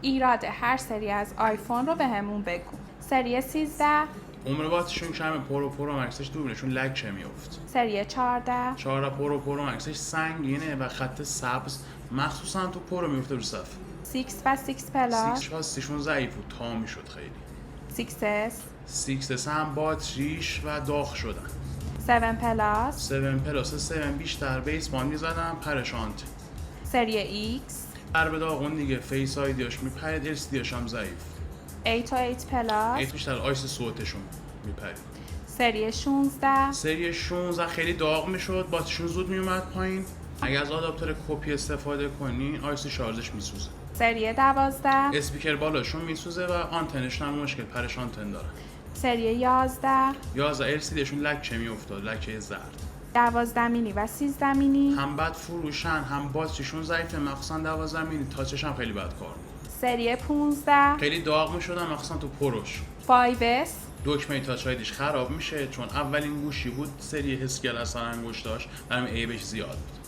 ایراد هر سری از آیفون رو به همون بگو. سری 13، عمر باتریشون کمه، پرو مکسش دوربینشون لک میافت. سری 14، 14 پرو مکسش سنگینه و خط سبز مخصوصا تو پرو میفته رو صف. 6 و 6 پلاس، 6 هاستیشون ضعیف بود، تا میشد خیلی. 6S، 6S هم باتریش و داغ شدن. 7 پلاس، 7 پلاس 7 بیشتر بیسبان میزدم پرشانت. سری X، در به داغون دیگه فیس آیدیاش میپرید، LCDش هم ضعیف. 8 و 8 پلاس، 8 بیشتر آیس صوتشون میپرید. سری 16، سری 16 خیلی داغ میشد، باتریشون زود میومد پایین. اگه از آداپتور کپی استفاده کنی آیس شارژش میسوزه. سری 12، اسپیکر بالاشون میسوزه و آنتنشون هم مشکل، پرش آنتن داره. سری 11، 11 LCDشون لکه میافتاد، لکه زرد. 12 مینی و 13 مینی، هم بد فروشن، هم باتریشون ضعیفه، مخصوصا 12 مینی تاچش هم خیلی بد کار می‌کنه. سری 15، خیلی داغ میشدن مخصوصا تو پروش. 5S، دکمه تاچ آیدیش خراب میشه چون اولین گوشی بود سری حس گلس انگشت داشت، برام عیبش زیاد بود.